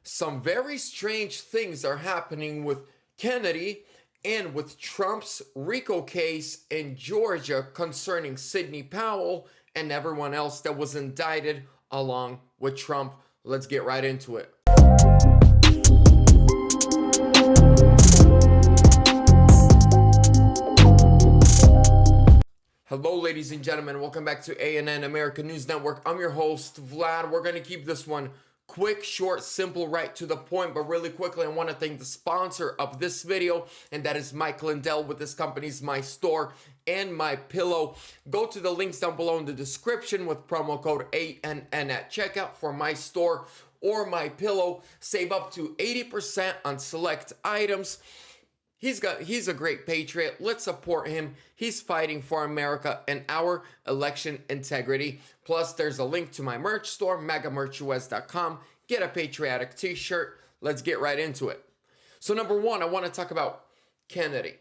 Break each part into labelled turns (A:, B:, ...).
A: Some very strange things are happening with Kennedy and with Trump's RICO case in Georgia concerning Sidney Powell and everyone else that was indicted along with Trump. Let's get right into it. Hello, ladies and gentlemen. Welcome back to ANN American News Network. I'm your host, Vlad. We're going to keep this one quick, short, simple, right to the point. But really quickly, I want to thank the sponsor of this video, and that is Mike Lindell with this company's My Store and My Pillow. Go to the links down below in the description with promo code ANN at checkout for My Store or My Pillow. Save up to 80% on select items. He's a great patriot. Let's support him. He's fighting for America and our election integrity. Plus, there's a link to my merch store, megamerchus.com. Get a patriotic t-shirt. Let's get right into it. So number one, I want to talk about Kennedy.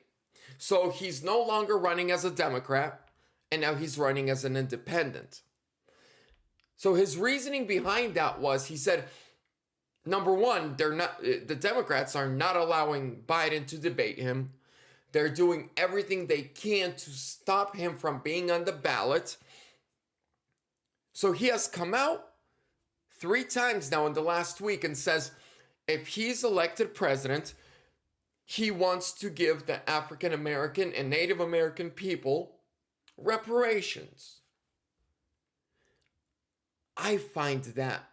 A: So he's no longer running as a Democrat, and now he's running as an independent. So his reasoning behind that was, he said, number one, the Democrats are not allowing Biden to debate him. They're doing everything they can to stop him from being on the ballot. So he has come out 3 times now in the last week and says if he's elected president, he wants to give the African American and Native American people reparations. I find that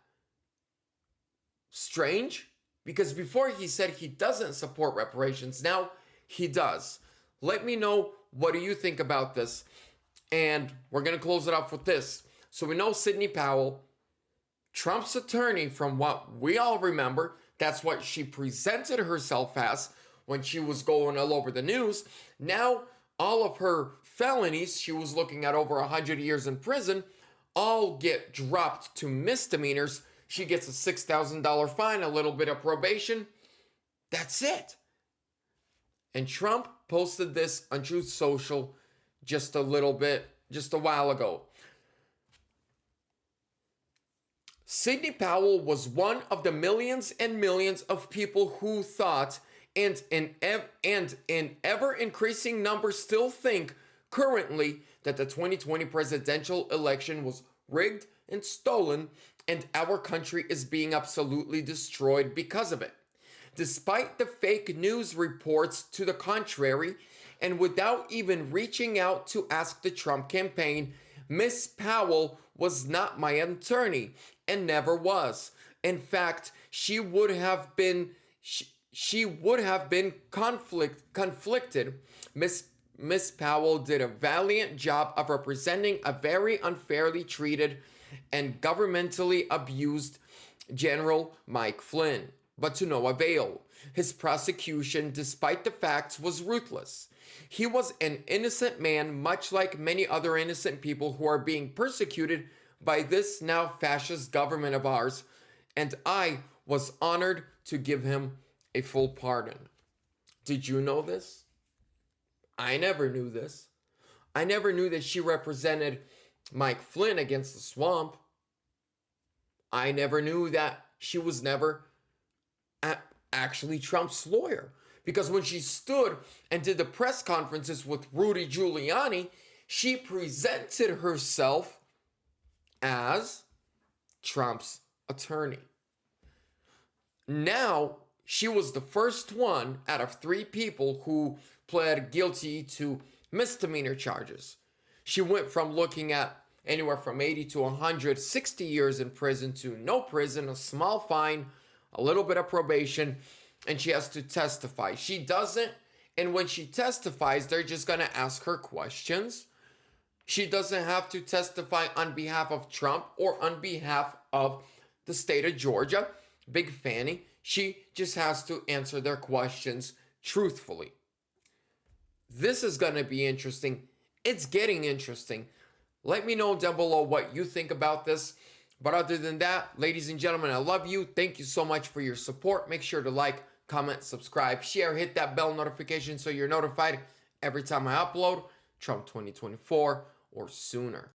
A: strange, because before he said he doesn't support reparations. Now he does. Let me know, what do you think about this? And we're going to close it up with this. So we know Sidney Powell, Trump's attorney, from what we all remember, that's what she presented herself as when she was going all over the news. Now all of her felonies, she was looking at over 100 years in prison, all get dropped to misdemeanors. She gets a $6,000 fine, a little bit of probation. That's it. And Trump posted this on Truth Social just a while ago. Sidney Powell was one of the millions and millions of people who thought, and in ever increasing numbers still think currently, that the 2020 presidential election was rigged and stolen, and our country is being absolutely destroyed because of it. Despite the fake news reports to the contrary, and without even reaching out to ask the Trump campaign, Miss Powell was not my attorney and never was. In fact, she would have been conflicted. Miss Powell did a valiant job of representing a very unfairly treated and governmentally abused General Mike Flynn, but to no avail. His prosecution, despite the facts, was ruthless. He was an innocent man, much like many other innocent people who are being persecuted by this now fascist government of ours, and I was honored to give him a full pardon. Did you know this? I never knew this. I never knew that she represented Mike Flynn against the swamp. I never knew that she was never actually Trump's lawyer. Because when she stood and did the press conferences with Rudy Giuliani, she presented herself as Trump's attorney. Now, she was the first one out of 3 people who pled guilty to misdemeanor charges. She went from looking at anywhere from 80 to 160 years in prison to no prison, a small fine, a little bit of probation, and she has to testify. She doesn't, and when she testifies, they're just going to ask her questions. She doesn't have to testify on behalf of Trump or on behalf of the state of Georgia, Big Fanny. She just has to answer their questions truthfully. This is going to be interesting. It's getting interesting. Let me know down below what you think about this. But other than that, ladies and gentlemen, I love you. Thank you so much for your support. Make sure to like, comment, subscribe, share, hit that bell notification so you're notified every time I upload Trump 2024 or sooner.